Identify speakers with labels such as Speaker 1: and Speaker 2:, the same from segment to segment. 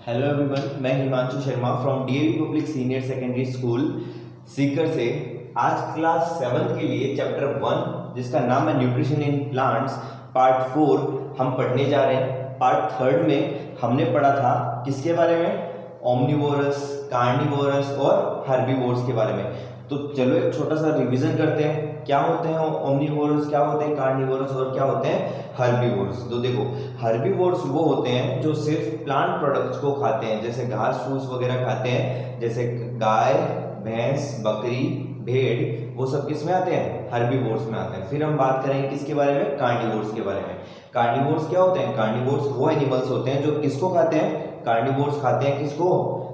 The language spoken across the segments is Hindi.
Speaker 1: हेलो एवरीवन, मैं Himanshu Sharma from DAV public senior secondary school Sikar से। आज क्लास 7 के लिए चैप्टर 1 जिसका नाम है न्यूट्रिशन इन प्लांट्स पार्ट 4 हम पढ़ने जा रहे हैं। पार्ट 3 में हमने पढ़ा था किसके बारे में? ओमनिवोरस, कार्निवोरस और हर्बीवोरस के बारे में। तो चलो एक छोटा सा रिवीजन करते हैं। क्या होते हैं ओमनिवोरस, क्या होते हैं कार्निवोरस और क्या होते हैं हर्बीवोरस। तो देखो, हर्बीवोरस वो होते हैं जो सिर्फ प्लांट प्रोडक्ट्स को खाते हैं, जैसे घास फूस वगैरह खाते हैं, जैसे गाय, भैंस, बकरी, भेड़, वो सब किस में आते हैं? हर्बीवोरस में आते हैं। फिर हम बात करेंगे किसके बारे में? कार्निवोरस के बारे में। कार्निवोरस क्या होते हैं? कार्निवोरस वो एनिमल्स होते हैं जो किसको खाते हैं? कार्निवोरस खाते हैं किसको?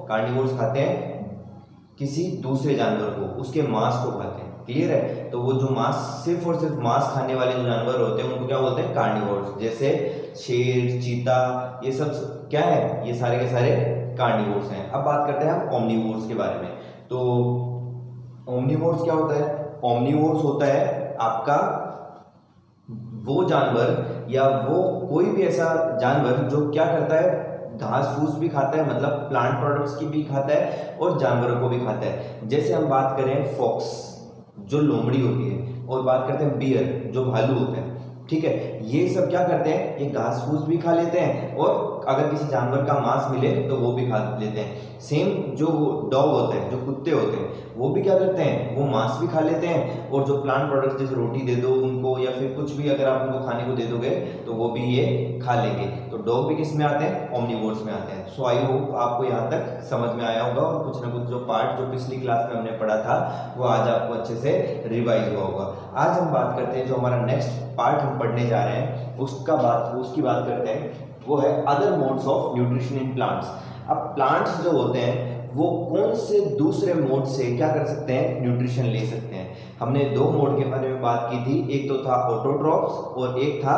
Speaker 1: कार्निवोरस खाते हैं किसी दूसरे जानवर को, उसके मांस को खाते हैं। क्लियर है? तो वो जो मांस, सिर्फ और सिर्फ मांस खाने वाले जो जानवर होते हैं उनको क्या बोलते हैं? कार्निवोरस। जैसे शेर, चीता, ये सब क्या है? ये सारे के सारे कार्निवोरस हैं। अब बात करते हैं हम ओमनिवोरस के बारे में। तो ओमनिवोरस क्या होता है? ओमनिवोरस होता है आपका वो जानवर या वो कोई भी ऐसा जानवर जो क्या करता है? घास फूस भी खाता है, मतलब प्लांट प्रोडक्ट्स की भी खाता है और जानवरों को भी खाता है। जैसे हम बात करें फॉक्स जो लोमड़ी होती है, और बात करते हैं बियर जो भालू होता है। ठीक है, ये सब क्या करते हैं? ये घास फूस भी खा लेते हैं और अगर किसी जानवर का मांस मिले तो वो भी खा लेते हैं। सेम जो डॉग होते हैं, जो कुत्ते होते हैं, वो भी क्या करते हैं? वो मांस भी खा लेते हैं और जो प्लांट प्रोडक्ट्स जैसे रोटी दे दो उनको या फिर कुछ भी अगर आप उनको खाने को दे दोगे तो वो भी ये खा लेंगे। तो डॉग भी किस में आते हैं? ओमनिवोरस में आते हैं। सो आई होप आपको यहाँ तक समझ में आया होगा और कुछ ना कुछ जो पार्ट जो पिछली क्लास में हमने पढ़ा था वो आज आपको अच्छे से रिवाइज हुआ होगा। आज हम बात करते हैं जो हमारा नेक्स्ट पार्ट हम पढ़ने जा रहे हैं उसकी बात करते हैं, वो है other modes of nutrition in plants. अब प्लांट्स जो होते हैं वो कौन से दूसरे मोड से क्या कर सकते हैं? न्यूट्रिशन ले सकते हैं। हमने दो मोड के बारे में बात की थी, एक तो था ऑटोट्रॉप्स और एक था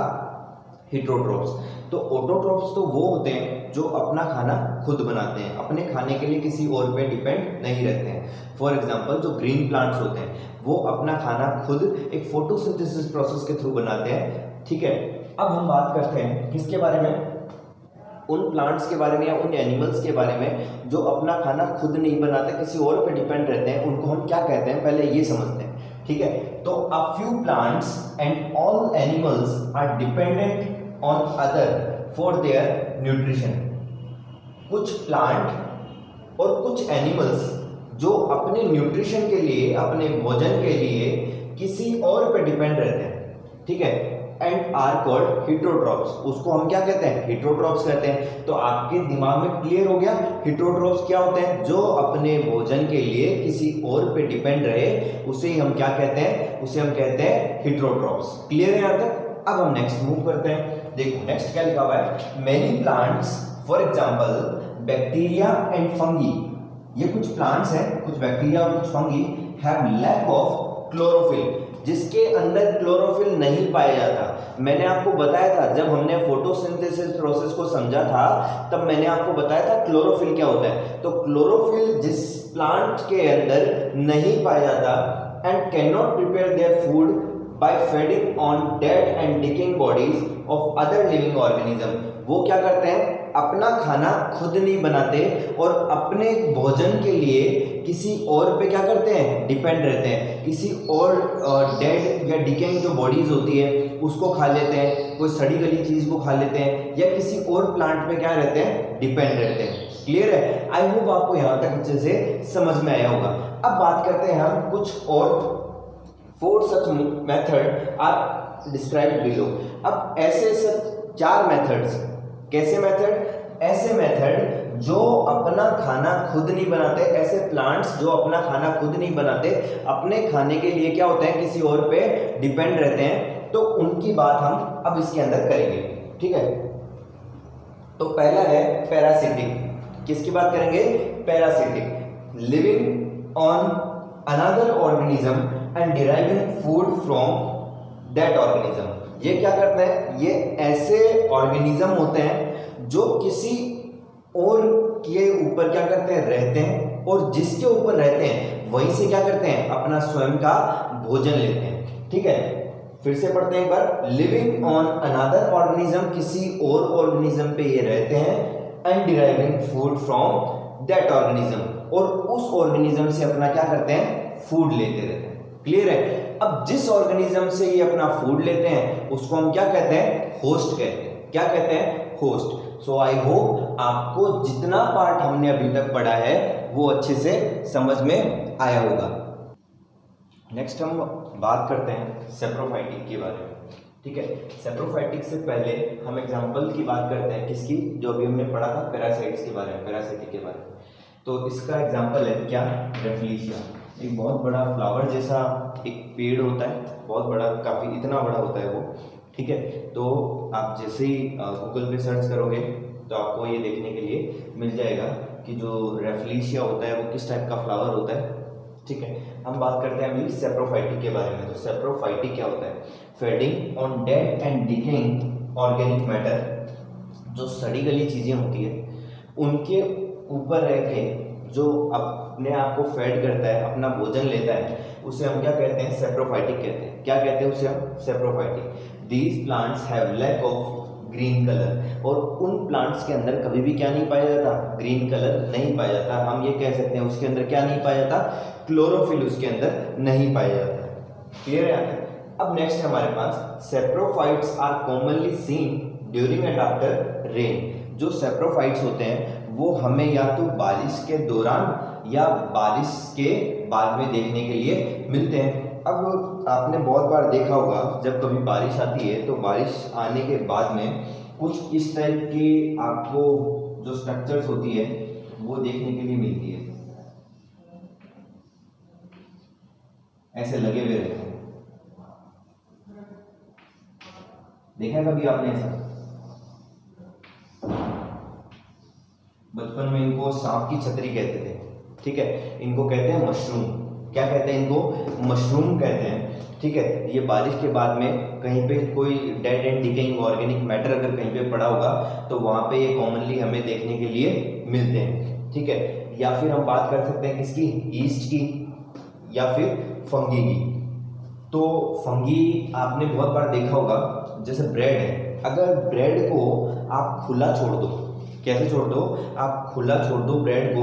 Speaker 1: हिटरोट्रॉप्स। तो ऑटोट्रॉप्स तो वो होते हैं जो अपना खाना खुद बनाते हैं, अपने खाने के लिए किसी और पे डिपेंड नहीं रहते हैं। फॉर एग्जांपल जो ग्रीन प्लांट्स होते हैं वो अपना खाना खुद एक फोटोसिंथेसिस प्रोसेस के थ्रू बनाते हैं। ठीक है, अब हम बात करते हैं किसके बारे में? उन प्लांट्स के बारे में या उन एनिमल्स के बारे में जो अपना खाना खुद नहीं बनाते, किसी और पे डिपेंड रहते हैं। उनको हम क्या कहते हैं पहले ये समझते हैं। ठीक है, तो a few plants and all animals are dependent on other for their nutrition. कुछ प्लांट और कुछ एनिमल्स जो अपने न्यूट्रिशन के लिए, अपने भोजन के लिए किसी और पे डिपेंड रहते हैं। ठीक है, एंड आर कॉल्ड हिटरोट्रॉप्स। उसको हम क्या कहते हैं? हिटरोट्रॉप्स कहते हैं। तो आपके दिमाग में क्लियर हो गया हिटरोट्रॉप्स क्या होते हैं? जो अपने भोजन के लिए किसी और पे डिपेंड रहे, उसे हम क्या कहते हैं? उसे हम कहते हैं हिटरोट्रॉप्स। क्लियर है यहाँ तक? अब हम नेक्स्ट मूव करते हैं। देखो नेक्स्ट क्या लिखा हुआ है? Many plants for example bacteria and fungi. ये कुछ प्लांट्स हैं, कुछ बैक्टीरिया और कुछ fungi have lack of chlorophyll, जिसके अंदर क्लोरोफिल नहीं पाया जाता। मैंने आपको बताया था जब हमने फोटोसिंथेसिस प्रोसेस को समझा था, तब मैंने आपको बताया था क्लोरोफिल क्या होता है। तो क्लोरोफिल जिस प्लांट के अंदर नहीं पाया जाता and can not prepare their food by feeding on dead and decaying bodies of other living organism, वो क्या करते हैं? अपना खाना खुद नहीं बनाते और अपने भोजन के लिए किसी और पे क्या करते हैं? डिपेंड रहते हैं। किसी और डेड या डिकेइंग जो बॉडीज होती है उसको खा लेते हैं, कोई सड़ी गली चीज को खा लेते हैं, या किसी और प्लांट पे क्या रहते हैं? डिपेंड रहते हैं। क्लियर है? आई होप आपको यहाँ तक अच्छे से समझ में आया होगा। अब बात करते हैं हम कुछ और। 4 such method are described below। अब ऐसे सब 4 मेथड्स, कैसे मेथड? ऐसे मेथड जो अपना खाना खुद नहीं बनाते, ऐसे प्लांट्स जो अपना खाना खुद नहीं बनाते, अपने खाने के लिए क्या होते हैं? किसी और पे डिपेंड रहते हैं। तो उनकी बात हम अब इसके अंदर करेंगे। ठीक है, तो पहला है पैरासिटिक। किसकी बात करेंगे? Parasitic, living on another organism and deriving food from that organism. ये क्या करते हैं? ये ऐसे ऑर्गेनिज्म होते हैं जो किसी और के ऊपर क्या करते हैं? रहते हैं, और जिसके ऊपर रहते हैं वहीं से क्या करते हैं? अपना स्वयं का भोजन लेते हैं। ठीक है, फिर से पढ़ते हैं एक बार। लिविंग ऑन अनदर ऑर्गेनिज्म, किसी और ऑर्गेनिज्म पे ये रहते हैं and deriving food from that organism, और उस ऑर्गेनिज्म से अपना क्या करते हैं, फूड लेते रहते हैं। क्लियर है। अब जिस ऑर्गेनिज्म से ये अपना फूड लेते हैं उसको हम क्या कहते हैं, होस्ट कहते हैं। क्या कहते हैं, होस्ट। सो आई होप आपको जितना पार्ट हमने अभी तक पढ़ा है वो अच्छे से समझ में आया होगा। नेक्स्ट हम बात करते हैं सेप्रोफाइटिक के बारे में। ठीक है, सेप्रोफाइटिक से पहले हम एग्जांपल की बात करते हैं, किसकी, जो अभी हमने पढ़ा था पैरासाइट्स के बारे में, पैरासाइटिक के बारे में। तो इसका एग्जांपल है क्या, रेफ्लिशिया। एक बहुत बड़ा फ्लावर जैसा एक पेड़ होता है, बहुत बड़ा, काफ़ी इतना बड़ा होता है वो। ठीक है, तो आप जैसे ही गूगल पे सर्च करोगे तो आपको ये देखने के लिए मिल जाएगा कि जो रेफ्लिशिया होता है वो किस टाइप का फ्लावर होता है। ठीक है, हम बात करते हैं अभी सेप्रोफाइटिक के बारे में। तो सेप्रोफाइटिक क्या होता है, feeding on dead and decaying organic matter, जो सड़ी गली चीज़ें होती है उनके ऊपर रह के जो अपने आप को फेड करता है, अपना भोजन लेता है, उसे हम क्या कहते हैं, सेप्रोफाइटिक कहते हैं। क्या कहते हैं उसे हम, saprophytic. These plants have lack of green colour, और उन प्लांट्स के अंदर कभी भी क्या नहीं पाया जाता, ग्रीन कलर नहीं पाया जाता। हम ये कह सकते हैं उसके अंदर क्या नहीं पाया जाता, क्लोरोफिल उसके अंदर नहीं पाया जाता। क्लियर है। अब नेक्स्ट हमारे पास saprophytes are commonly seen during and after rain. जो सेप्रोफाइट्स होते हैं वो हमें या तो बारिश के दौरान या बारिश के बाद में देखने के लिए मिलते हैं। अब आपने बहुत बार देखा होगा जब कभी बारिश आती है तो बारिश आने के बाद में कुछ इस टाइप की आपको जो स्ट्रक्चर्स होती है वो देखने के लिए मिलती है, ऐसे लगे हुए रहते हैं। देखा है कभी आपने ऐसा? बचपन में इनको सांप की छतरी कहते थे। ठीक है, इनको कहते हैं मशरूम। क्या कहते हैं इनको, मशरूम कहते हैं। ठीक है, ये बारिश के बाद में कहीं पे कोई dead and decaying organic matter अगर कहीं पे पड़ा होगा तो वहां पे ये कॉमनली हमें देखने के लिए मिलते हैं। ठीक है, या फिर हम बात कर सकते हैं किसकी, ईस्ट की या फिर फंगी की। तो फंगी आपने बहुत बार देखा होगा, जैसे ब्रेड है, अगर ब्रेड को आप खुला छोड़ दो, कैसे छोड़ दो, आप खुला छोड़ दो ब्रेड को,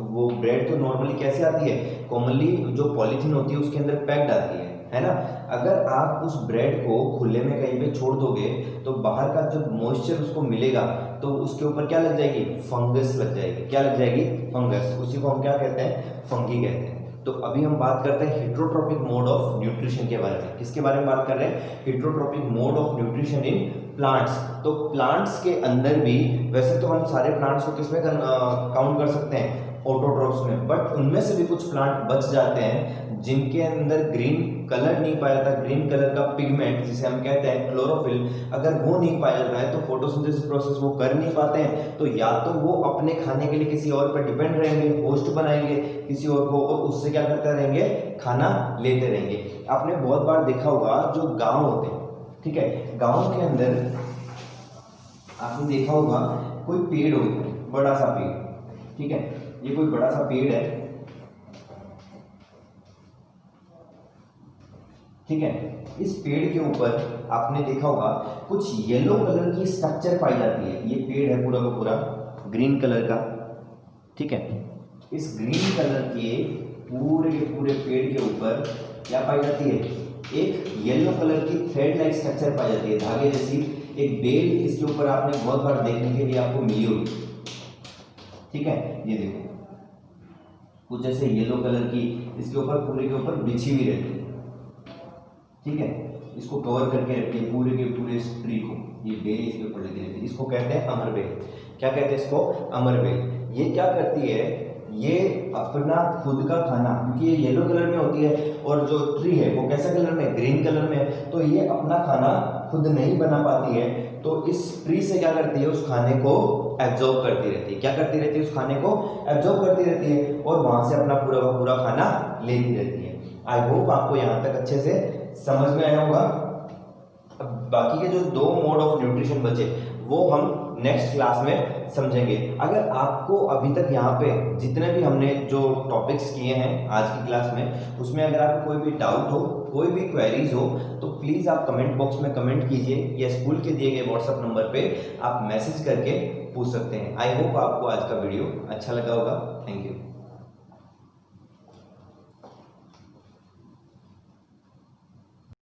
Speaker 1: वो ब्रेड तो नॉर्मली कैसे आती है, कॉमनली जो पॉलीथीन होती है उसके अंदर पैक्ड आती है ना। अगर आप उस ब्रेड को खुले में कहीं पे छोड़ दोगे तो बाहर का जो मॉइस्चर उसको मिलेगा तो उसके ऊपर क्या लग जाएगी, फंगस लग जाएगी। क्या लग जाएगी, फंगस। उसी को हम क्या कहते हैं, फंगी कहते हैं। तो अभी हम बात करते हैं हेट्रोट्रोपिक मोड ऑफ न्यूट्रिशन के बारे में। किसके बारे में बात कर रहे हैं, heterotrophic mode of nutrition in plants. तो प्लांट्स के अंदर भी, वैसे तो हम सारे प्लांट्स को किसमें काउंट कर सकते हैं, ऑटोट्रोफ्स में, बट उनमें से भी कुछ प्लांट बच जाते हैं जिनके अंदर ग्रीन कलर नहीं पाया जाता, ग्रीन कलर का पिगमेंट जिसे हम कहते हैं क्लोरोफिल, अगर वो नहीं पाया जाता है तो फोटोसिंथेसिस प्रोसेस वो कर नहीं पाते हैं। तो या तो वो अपने खाने के लिए किसी और पर डिपेंड रहेंगे, होस्ट बनाएंगे किसी और को, और उससे क्या करते रहेंगे, खाना लेते रहेंगे। आपने बहुत बार देखा होगा जो गाँव होते हैं, ठीक है, गाँव के अंदर आपने देखा होगा कोई पेड़ होता है, बड़ा सा पेड़। ठीक है, ये कोई बड़ा सा पेड़ है। ठीक है, इस पेड़ के ऊपर आपने देखा होगा कुछ येलो कलर की स्ट्रक्चर पाई जाती है। ये पेड़ है पूरा का पूरा ग्रीन कलर का। ठीक है, इस ग्रीन कलर के पूरे पेड़ के ऊपर क्या पाई जाती है, एक येलो कलर की थ्रेड लाइक स्ट्रक्चर पाई जाती है, धागे जैसी एक बेल इसके ऊपर आपने बहुत बार देखने के लिए आपको मिली होगी। ठीक है, ये देखो कुछ ऐसे येलो कलर की इसके ऊपर पूरे के ऊपर बिछी हुई रहती है। ठीक है, इसको कवर करके रखती है पूरे के पूरे ट्री को, ये बेल इसके ऊपर लगी रहती है। इसको कहते हैं अमर बेल। क्या कहते हैं इसको, अमर बेल। ये क्या करती है, ये अपना खुद का खाना, क्योंकि ये येलो कलर में होती है और जो ट्री है वो कैसा कलर में, ग्रीन कलर में, तो ये अपना खाना खुद नहीं बना पाती है, तो इस ट्री से क्या करती है, उस खाने को एब्जॉर्ब करती रहती है। क्या करती रहती है, उस खाने को एब्जॉर्ब करती रहती है और वहां से अपना पूरा का पूरा खाना लेती रहती है। आई होप आपको यहाँ तक अच्छे से समझ में आया होगा। अब बाकी के जो दो मोड ऑफ न्यूट्रिशन बचे वो हम नेक्स्ट क्लास में समझेंगे। अगर आपको अभी तक यहाँ पे जितने भी हमने जो टॉपिक्स किए हैं आज की क्लास में, उसमें अगर आपको कोई भी डाउट हो, कोई भी क्वेरीज हो, तो प्लीज़ आप कमेंट बॉक्स में कमेंट कीजिए या स्कूल के दिए गए व्हाट्सएप नंबर पे आप मैसेज करके पूछ सकते हैं। आई होप आपको आज का वीडियो अच्छा लगा होगा। Thank you.